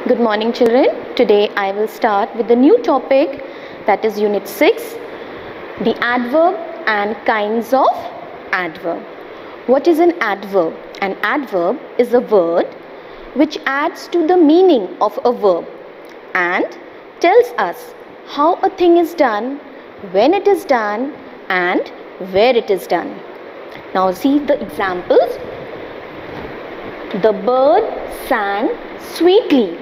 Good morning children. Today I will start with the new topic, that is unit 6, the adverb and kinds of adverb. What is an adverb? An adverb is a word which adds to the meaning of a verb and tells us how a thing is done, when it is done and where it is done. Now see the examples. The bird sang sweetly.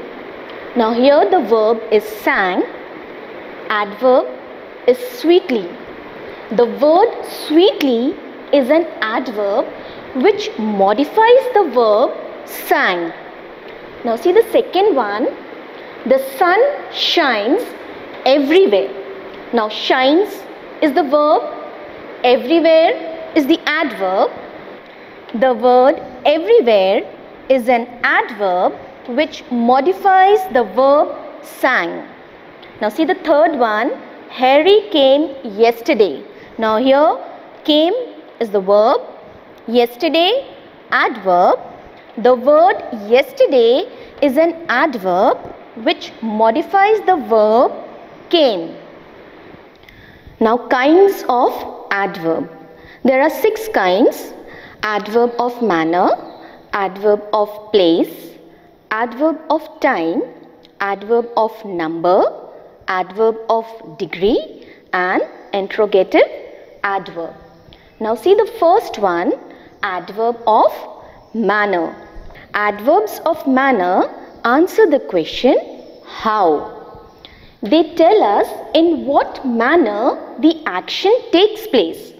Now here the verb is sang, adverb is sweetly. The word sweetly is an adverb which modifies the verb sang. Now see the second one, the sun shines everywhere. Now shines is the verb, everywhere is the adverb. The word everywhere is an adverb which modifies the verb sang. Now see the third one, Harry came yesterday. Now here came is the verb, yesterday adverb. The word yesterday is an adverb which modifies the verb came. Now kinds of adverb. There are 6 kinds: adverb of manner, adverb of place, adverb of time, adverb of number, adverb of degree and interrogative adverb. Now see the first one, adverb of manner. Adverbs of manner answer the question how. They tell us in what manner the action takes place.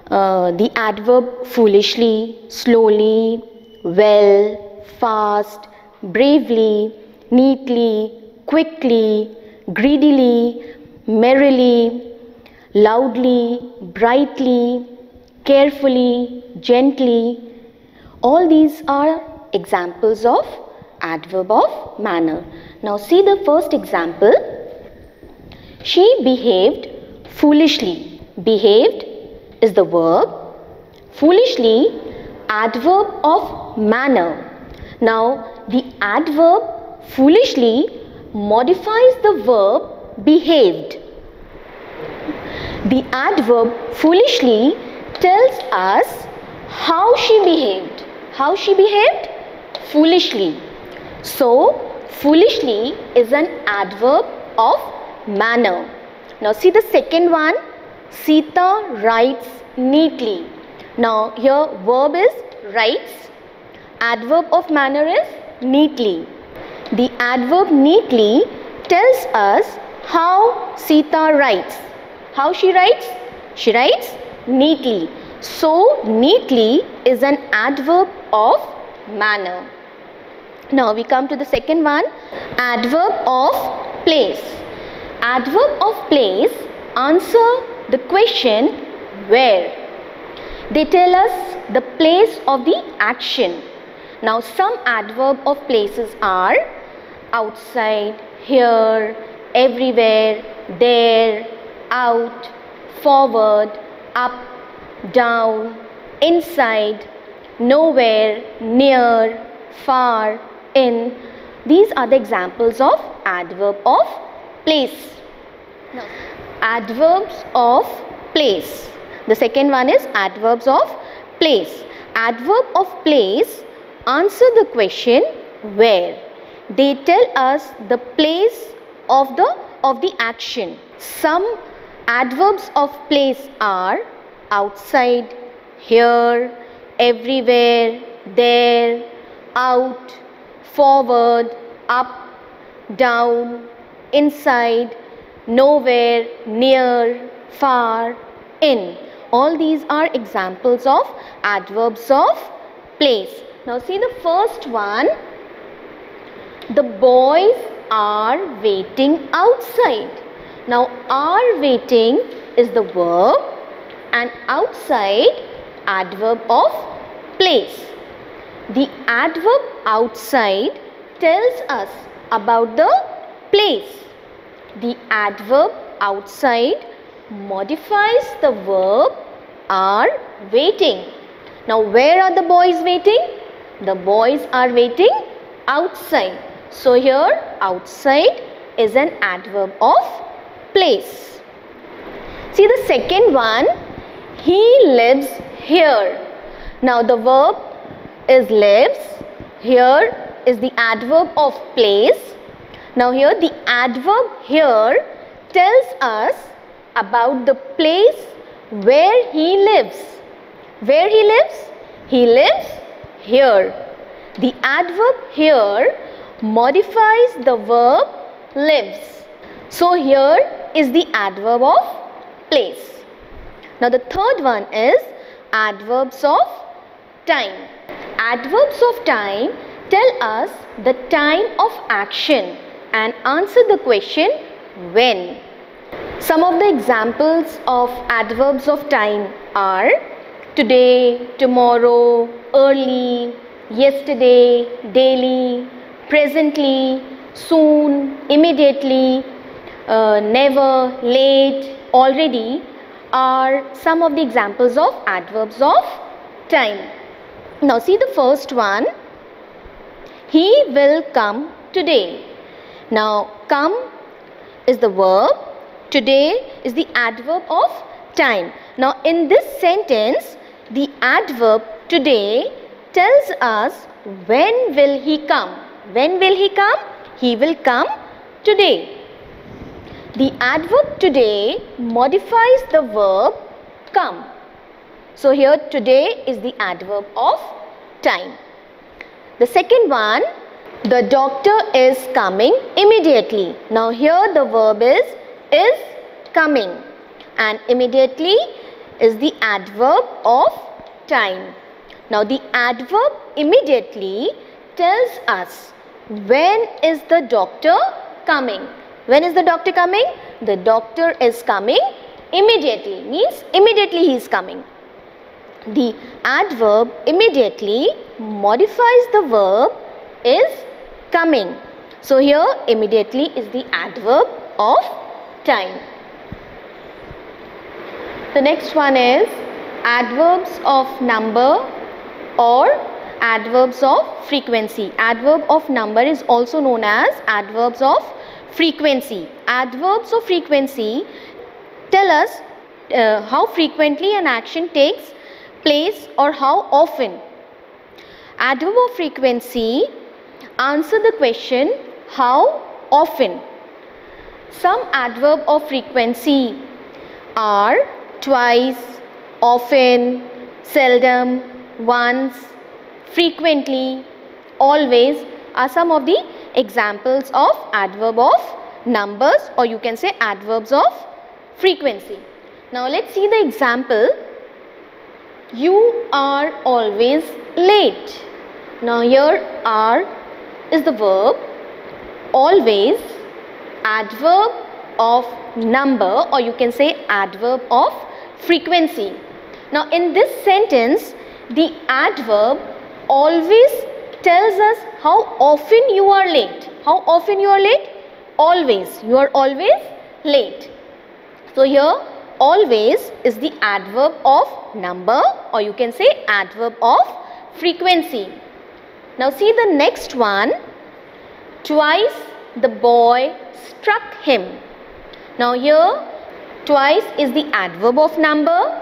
The adverb foolishly, slowly, well, fast, bravely, neatly, quickly, greedily, merrily, loudly, brightly, carefully, gently. All these are examples of adverb of manner. Now see the first example. She behaved foolishly. Behaved is the verb. Foolishly, adverb of manner. Now the adverb foolishly modifies the verb behaved. The adverb foolishly tells us how she behaved. How she behaved? Foolishly. So foolishly is an adverb of manner. Now see the second one, Sita writes neatly. Now here verb is writes, adverb of manner is neatly. The adverb neatly tells us how Sita writes. How she writes? She writes neatly. So neatly is an adverb of manner. Now we come to the second one, adverb of place. Adverb of place answer the question where. They tell us the place of the action. Now some adverb of places are outside, here, everywhere, there, out, forward, up, down, inside, nowhere, near, far, in. These are the examples of adverb of place. Now, adverbs of place. The second one is adverbs of place. Adverb of place answer the question where. They tell us the place of the action. Some adverbs of place are outside, here, everywhere, there, out, forward, up, down, inside, nowhere, near, far, in. All these are examples of adverbs of place. Now see the first one. The boys are waiting outside. Now are waiting is the verb and outside adverb of place. The adverb outside tells us about the place. The adverb outside modifies the verb are waiting. Now where are the boys waiting? The boys are waiting outside. So here outside is an adverb of place. See the second one, he lives here. Now the verb is lives, here is the adverb of place. Now here the adverb here tells us about the place where he lives. Where he lives? He lives here. The adverb here modifies the verb lives. So here is the adverb of place. Now the third one is adverbs of time. Adverbs of time tell us the time of action and answer the question when. Some of the examples of adverbs of time are today, tomorrow, early, yesterday, daily, presently, soon, immediately, never, late, already are some of the examples of adverbs of time. Now see the first one, he will come today. Now come is the verb, today is the adverb of time. Now in this sentence, the adverb today tells us when will he come. When will he come? He will come today. The adverb today modifies the verb come. So here today is the adverb of time. The second one, the doctor is coming immediately. Now here the verb is coming and immediately is the adverb of time. Now the adverb immediately tells us when is the doctor coming. When is the doctor coming? The doctor is coming immediately, means immediately he is coming. The adverb immediately modifies the verb is coming. So here immediately is the adverb of time. The next one is adverbs of number or adverbs of frequency. Adverb of number is also known as adverbs of frequency. Adverbs of frequency tell us how frequently an action takes place or how often. Adverb of frequency answer the question how often. Some adverb of frequency are twice, often, seldom, once, frequently, always are some of the examples of adverb of numbers, or you can say adverbs of frequency. Now let's see the example. You are always late. Now here are is the verb, always adverb of number, or you can say adverb of frequency. Now in this sentence the adverb always tells us how often you are late. How often you are late? Always. You are always late. So here always is the adverb of number, or you can say adverb of frequency. Now see the next one. Twice the boy struck him. Now here twice is the adverb of number,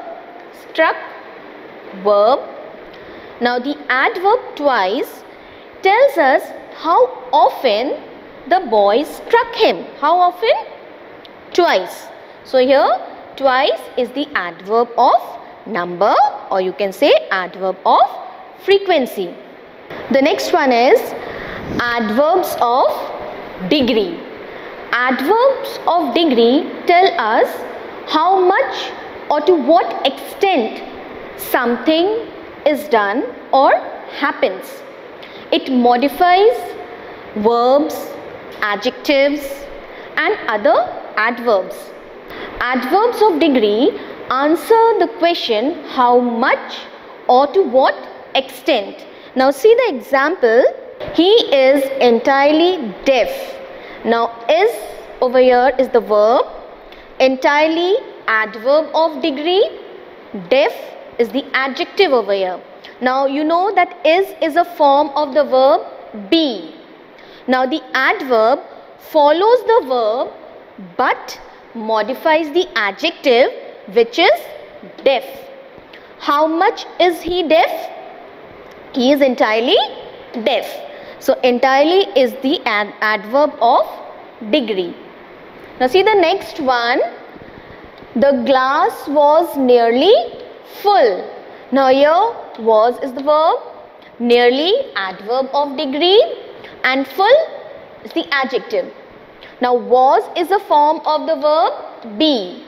struck verb. Now the adverb twice tells us how often the boy struck him. How often? Twice. So here twice is the adverb of number, or you can say adverb of frequency. The next one is adverbs of degree. Adverbs of degree tell us how much or to what extent something is done or happens. It modifies verbs, adjectives and other adverbs. Adverbs of degree answer the question how much or to what extent. Now see the example. He is entirely deaf. Now is over here is the verb, entirely adverb of degree, deaf is the adjective over here. Now you know that is a form of the verb be. Now the adverb follows the verb but modifies the adjective, which is deaf. How much is he deaf? He is entirely deaf. So entirely is the adverb of degree. Now see the next one. The glass was nearly full. Now here was is the verb, nearly adverb of degree, and full is the adjective. Now was is a form of the verb be.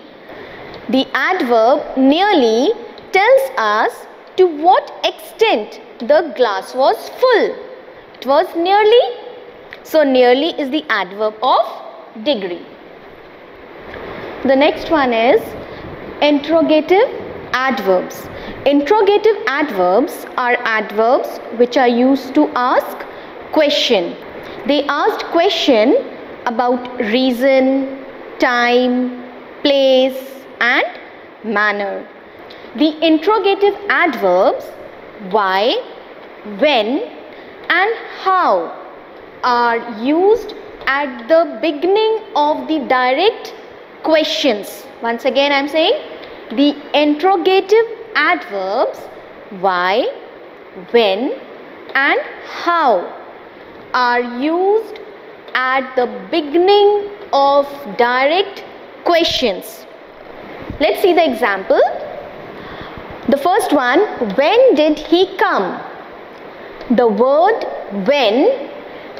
The adverb nearly tells us to what extent the glass was full. It was nearly. So nearly is the adverb of degree. The next one is interrogative adverbs. Interrogative adverbs are adverbs which are used to ask question. They asked question about reason, time, place and manner. The interrogative adverbs why, when and how are used at the beginning of the direct questions. Once again I am saying the interrogative adverbs why, when and how are used at the beginning of direct questions. Let's see the example. The first one, when did he come? The word when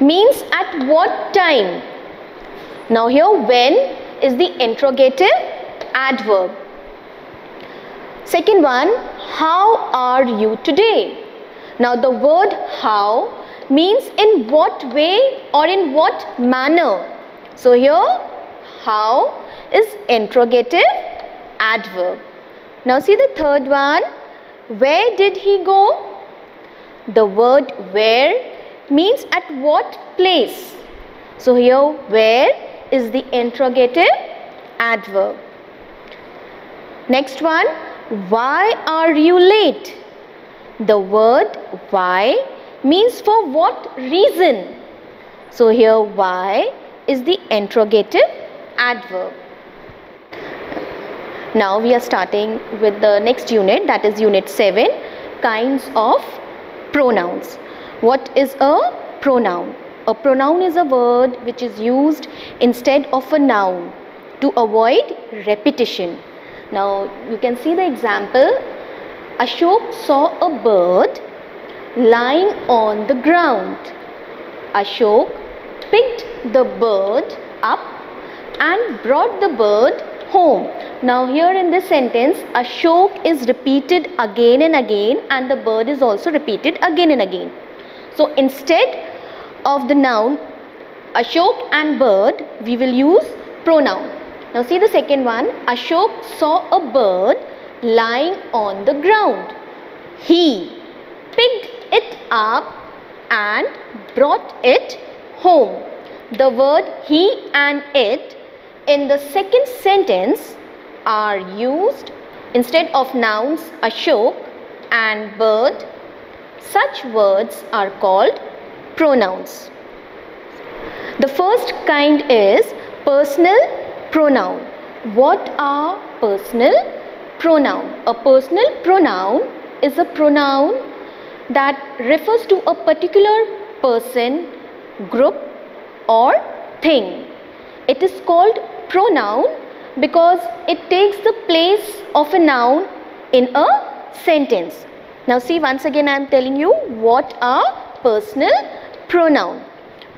means at what time. Now here when is the interrogative adverb. Second one, how are you today? Now the word how means in what way or in what manner. So here how is interrogative adverb. Now see the third one, where did he go? The word where means at what place. So here where is the interrogative adverb. Next one, why are you late? The word why means for what reason. So here why is the interrogative adverb. Now we are starting with the next unit, that is unit 7, kinds of pronouns. What is a pronoun? A pronoun is a word which is used instead of a noun to avoid repetition. Now you can see the example. Ashok saw a bird lying on the ground. Ashok picked the bird up and brought the bird home. Now here in this sentence, Ashok is repeated again and again and the bird is also repeated again and again. So instead of the noun Ashok and bird, we will use pronoun. Now see the second one, Ashok saw a bird lying on the ground. He picked it up and brought it home. The word he and it in the second sentence are used instead of nouns Ashok and bird. Such words are called pronouns. The first kind is personal pronoun. What are personal pronoun? A personal pronoun is a pronoun that refers to a particular person, group or thing. It is called pronoun because it takes the place of a noun in a sentence. Now see, once again I am telling you what are personal pronoun.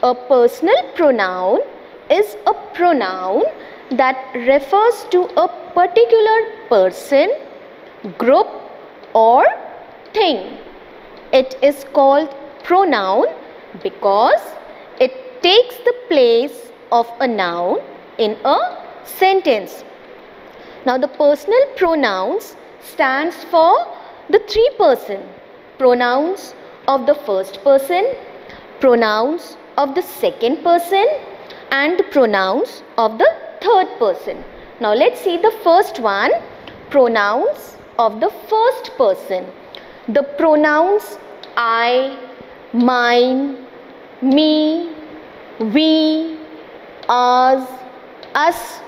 A personal pronoun is a pronoun that refers to a particular person, group or thing. It is called pronoun because it takes the place of a noun in a sentence. Now the personal pronouns stands for the three person. Pronouns of the first person, pronouns of the second person and the pronouns of the third person. Now let's see the first one, pronouns of the first person. The pronouns I, mine, me, we, ours, us,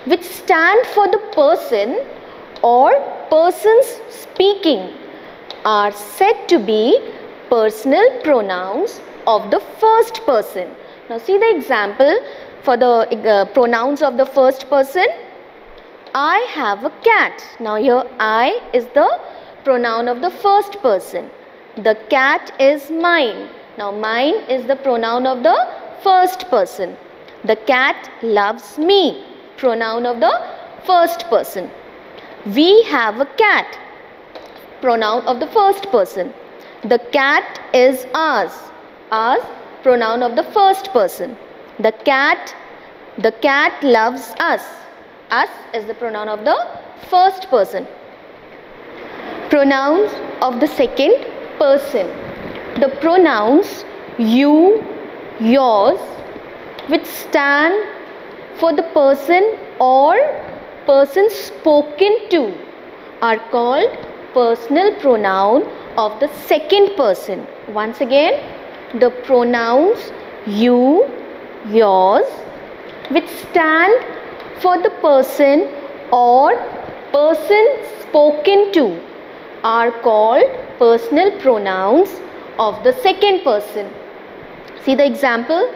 which stand for the person or persons speaking, are said to be personal pronouns of the first person. Now see the example for the pronouns of the first person. I have a cat. Now here I is the pronoun of the first person. The cat is mine. Now mine is the pronoun of the first person. The cat loves me. Pronoun of the first person. We have a cat. Pronoun of the first person. The cat is ours. Ours, pronoun of the first person. The cat loves us. Us is the pronoun of the first person. Pronouns of the second person. The pronouns you, yours, which stand for the person or person spoken to, are called personal pronoun of the second person. Once again, the pronouns you, yours, which stand for the person or person spoken to, are called personal pronouns of the second person. See the example.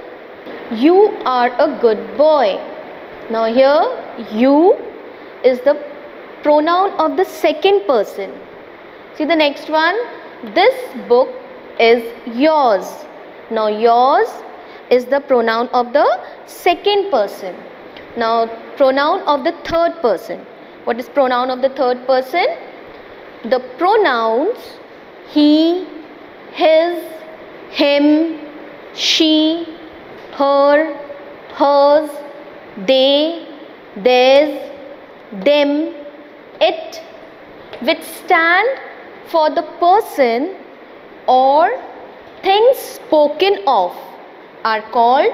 You are a good boy. Now here you is the pronoun of the second person. See the next one. This book is yours. Now yours is the pronoun of the second person. Now pronoun of the third person. What is pronoun of the third person? The pronouns he, his, him, she, her, hers, they, theirs, them, it, which stand for the person or things spoken of, are called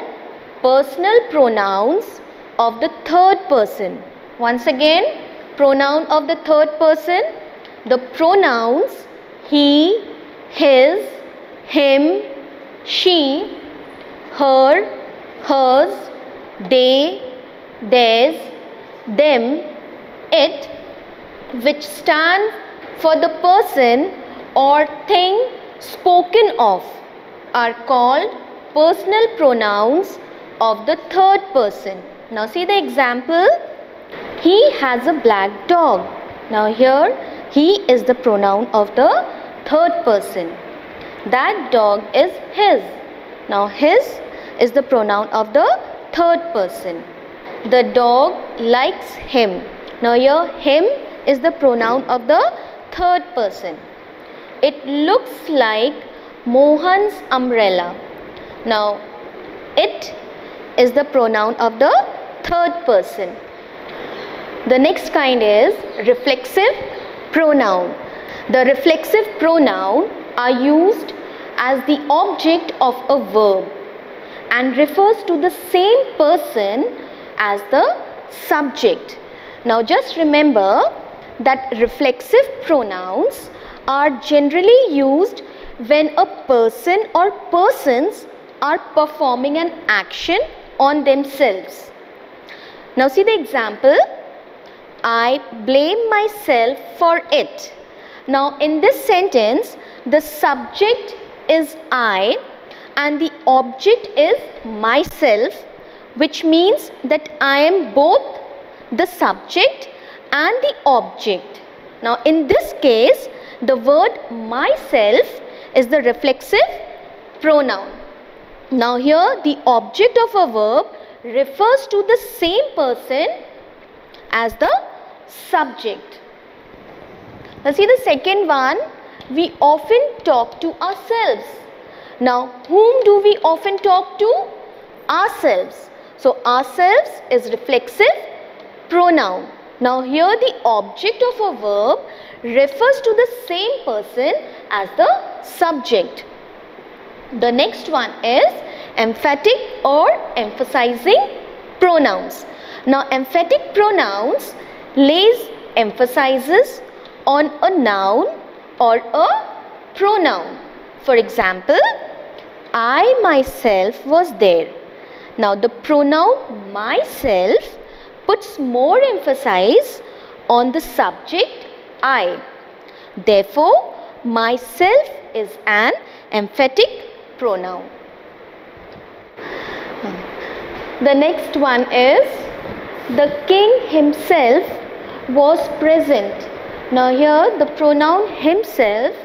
personal pronouns of the third person. Once again, pronoun of the third person. The pronouns he, his, him, she, her, hers, they, theirs, them, it, which stand for the person or thing spoken of, are called personal pronouns of the third person. Now see the example. He has a black dog. Now here he is the pronoun of the third person. That dog is his. Now his is the pronoun of the third person. The dog likes him. Now here him is the pronoun of the third person. It looks like Mohan's umbrella. Now it is the pronoun of the third person. The next kind is reflexive pronoun. The reflexive pronoun are used as the object of a verb and refers to the same person as the subject. Now just remember that reflexive pronouns are generally used when a person or persons are performing an action on themselves. Now see the example. I blame myself for it. Now in this sentence, the subject is I and the object is myself, which means that I am both the subject and the object. Now in this case, the word myself is the reflexive pronoun. Now here the object of a verb refers to the same person as the subject. Now see the second one. We often talk to ourselves. Now whom do we often talk to? Ourselves. So ourselves is reflexive pronoun. Now here the object of a verb refers to the same person as the subject. The next one is emphatic or emphasizing pronouns. Now emphatic pronouns lays emphasis on a noun or a pronoun. For example, I myself was there. Now the pronoun myself puts more emphasis on the subject I. Therefore, myself is an emphatic pronoun. The next one is the king himself was present. Now here the pronoun himself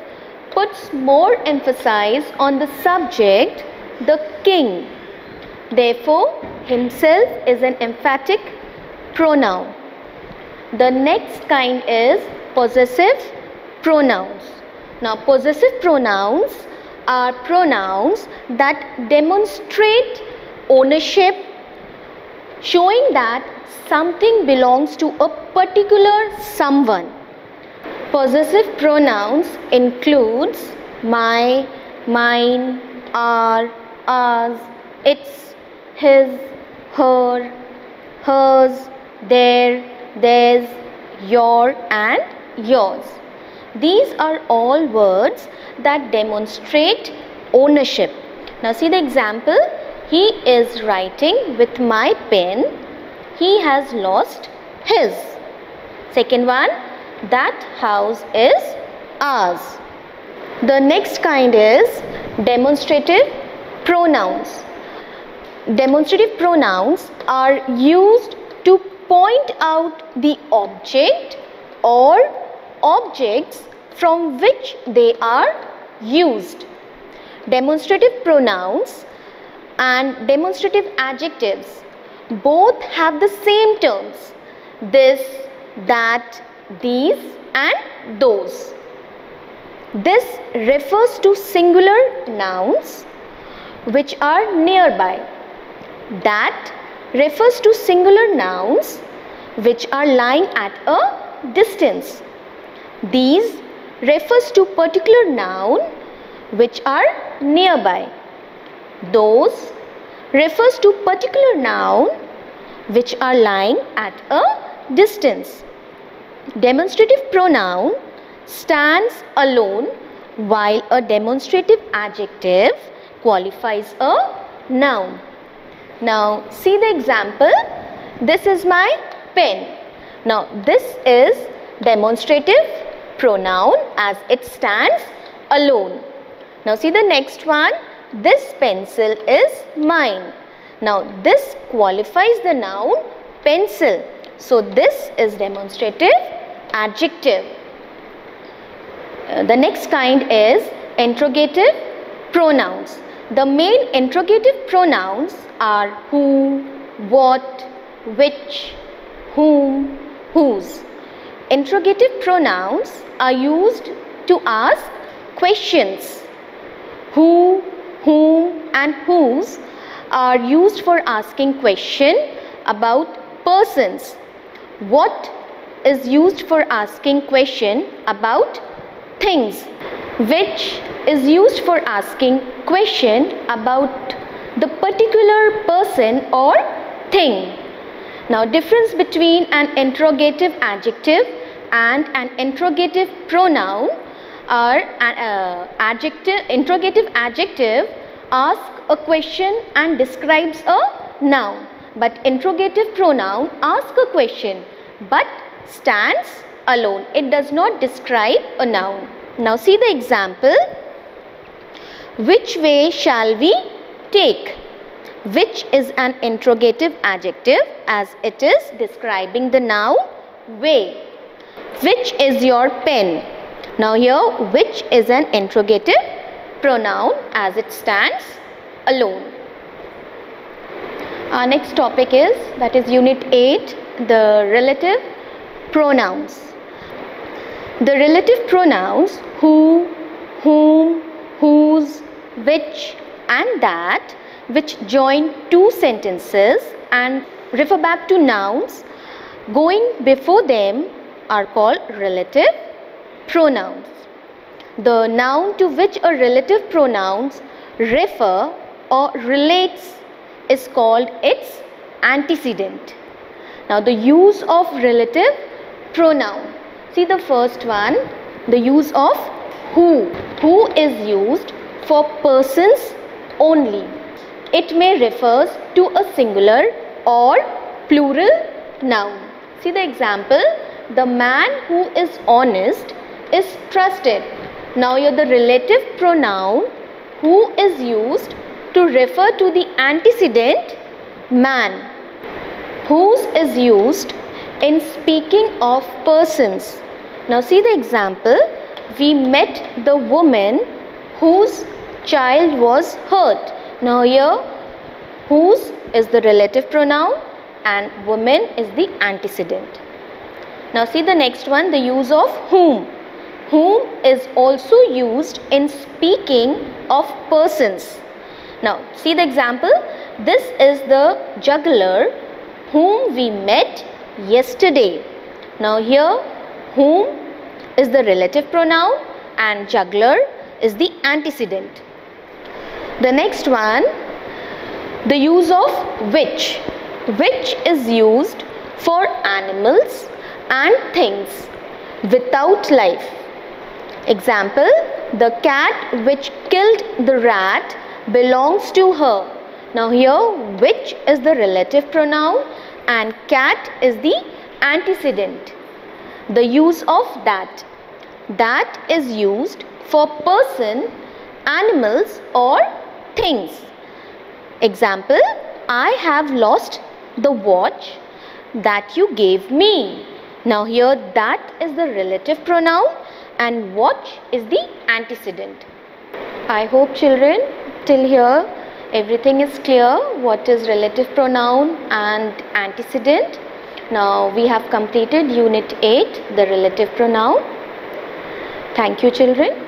puts more emphasis on the subject, the king. Therefore, himself is an emphatic pronoun. The next kind is possessive pronouns. Now, possessive pronouns are pronouns that demonstrate ownership, showing that something belongs to a particular someone. Possessive pronouns includes my, mine, our, ours, its, his, her, hers, their, theirs, your and yours. These are all words that demonstrate ownership. Now see the example. He is writing with my pen. He has lost his. Second one, that house is ours. The next kind is demonstrative pronouns. Demonstrative pronouns are used to point out the object or objects from which they are used. Demonstrative pronouns and demonstrative adjectives both have the same terms: this, that, these and those. This refers to singular nouns which are nearby. That refers to singular nouns which are lying at a distance. These refers to particular noun which are nearby. Those refers to particular noun which are lying at a distance. Demonstrative pronoun stands alone while a demonstrative adjective qualifies a noun. Now see the example. This is my pen. Now this is demonstrative pronoun as it stands alone. Now see the next one. This pencil is mine. Now this qualifies the noun pencil. So this is demonstrative adjective. The next kind is interrogative pronouns. The main interrogative pronouns are who, what, which, whom, whose. Interrogative pronouns are used to ask questions. Who, whom and whose are used for asking question about persons. What is used for asking question about things. Which is used for asking question about the particular person or thing. Now difference between an interrogative adjective and an interrogative pronoun are interrogative adjective asks a question and describes a noun, but interrogative pronoun asks a question but stands alone. It does not describe a noun. Now see the example. Which way shall we take? Which is an interrogative adjective as it is describing the noun way. Which is your pen? Now here which is an interrogative pronoun as it stands alone. Our next topic is, that is Unit 8, the relative pronouns. The relative pronouns who, whom, whose, which and that, which join two sentences and refer back to nouns going before them, are called relative pronouns. The noun to which a relative pronouns refer or relates is called its antecedent. Now the use of relative pronoun. See the first one, the use of who. Who is used for persons only. It may refers to a singular or plural noun. See the example. The man who is honest is trusted. Now here the relative pronoun who is used to refer to the antecedent man. Whose is used in speaking of persons. Now see the example. We met the woman whose child was hurt. Now here whose is the relative pronoun and woman is the antecedent. Now see the next one, the use of whom. Whom is also used in speaking of persons. Now see the example. This is the juggler whom we met yesterday. Now here whom is the relative pronoun and juggler is the antecedent. The next one, the use of which. Which is used for animals and things without life. Example, the cat which killed the rat belongs to her. Now here which is the relative pronoun and cat is the antecedent. The use of that. That is used for person, animals or things. Example, I have lost the watch that you gave me. Now here that is the relative pronoun and watch is the antecedent. I hope children till here everything is clear what is relative pronoun and antecedent. Now we have completed unit 8, the relative pronoun. Thank you children.